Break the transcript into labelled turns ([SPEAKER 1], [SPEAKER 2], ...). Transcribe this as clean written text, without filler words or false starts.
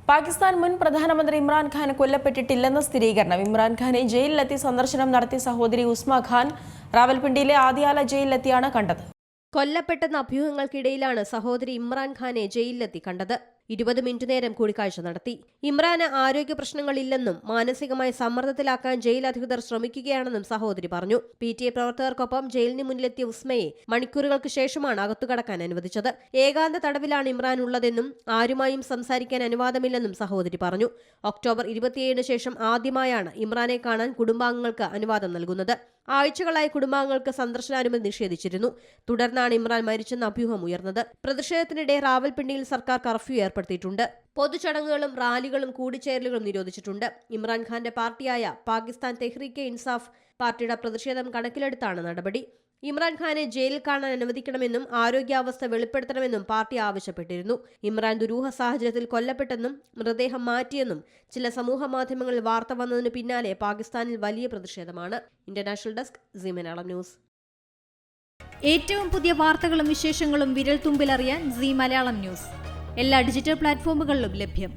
[SPEAKER 1] പാകിസ്ഥാൻ മുൻ പ്രധാനമന്ത്രി ഇമ്രാൻഖാൻ കൊല്ലപ്പെട്ടിട്ടില്ലെന്ന സ്ഥിരീകരണം. ഇമ്രാൻഖാനെ ജയിലിലെത്തി സന്ദർശനം നടത്തിയ സഹോദരി ഉസ്മ ഖാൻ റാവൽപിണ്ടിയിലെ ആദിയാല ജയിലിലെത്തിയാണ് കണ്ടത്.
[SPEAKER 2] കൊല്ലപ്പെട്ടെന്ന അഭ്യൂഹങ്ങൾക്കിടയിലാണ് സഹോദരി ഇമ്രാൻഖാനെ ജയിലിലെത്തി കണ്ടത്. 20 മിനിറ്റ് നേരം കൂടിക്കാഴ്ച നടത്തി. ഇമ്രാന് ആരോഗ്യ പ്രശ്നങ്ങളില്ലെന്നും മാനസികമായി സമ്മർദ്ദത്തിലാക്കാൻ ജയിൽ അധികൃതർ ശ്രമിക്കുകയാണെന്നും സഹോദരി പറഞ്ഞു. PTA പ്രവർത്തകർക്കൊപ്പം ജയിലിന് മുന്നിലെത്തിയ ഉസ്മയെ മണിക്കൂറുകൾക്ക് ശേഷമാണ് അകത്തുകടക്കാൻ അനുവദിച്ചത്. ഏകാന്ത തടവിലാണ് ഇമ്രാൻ ഉള്ളതെന്നും ആരുമായും സംസാരിക്കാൻ അനുവാദമില്ലെന്നും സഹോദരി പറഞ്ഞു. ഒക്ടോബർ 27 ശേഷം ആദ്യമായാണ് ഇമ്രാനെ കാണാൻ കുടുംബാംഗങ്ങൾക്ക് അനുവാദം നൽകുന്നത്. ആഴ്ചകളായി കുടുംബാംഗങ്ങൾക്ക് സന്ദർശനാനുമതി നിഷേധിച്ചിരുന്നു. തുടർന്നാണ് ഇമ്രാൻ മരിച്ചെന്ന അഭ്യൂഹം ഉയർന്നത്. പ്രതിഷേധത്തിനിടെ റാവൽപിണ്ടിയിൽ സർക്കാർ കർഫ്യൂ ഏർപ്പെടുത്തിയിട്ടുണ്ട്. പൊതുചടങ്ങുകളും റാലികളും കൂടിച്ചേരലുകളും നിരോധിച്ചിട്ടുണ്ട്. ഇമ്രാൻഖാന്റെ പാർട്ടിയായ പാകിസ്ഥാൻ തെഹ്രീക്കെ ഇൻസാഫ് പാർട്ടിയുടെ പ്രതിഷേധം കണക്കിലെടുത്താണ് നടപടി. ഇമ്രാൻഖാനെ ജയിലിൽ കാണാൻ അനുവദിക്കണമെന്നും ആരോഗ്യാവസ്ഥ വെളിപ്പെടുത്തണമെന്നും പാർട്ടി ആവശ്യപ്പെട്ടിരുന്നു. ഇമ്രാൻ ദുരൂഹ സാഹചര്യത്തിൽ കൊല്ലപ്പെട്ടെന്നും മൃതദേഹം മാറ്റിയെന്നും ചില സമൂഹ മാധ്യമങ്ങളിൽ വാർത്ത വന്നതിന് പിന്നാലെ പാകിസ്ഥാനിൽ വലിയ പ്രതിഷേധമാണ്. International desk Zee Malayalam news.
[SPEAKER 3] ഏറ്റവും പുതിയ വാർത്തകളും വിശേഷങ്ങളും വിരൽ തുമ്പിലറിയാൻ സീ മലയാളം ന്യൂസ് എല്ലാ ഡിജിറ്റൽ പ്ലാറ്റ്ഫോമുകളിലും ലഭ്യം.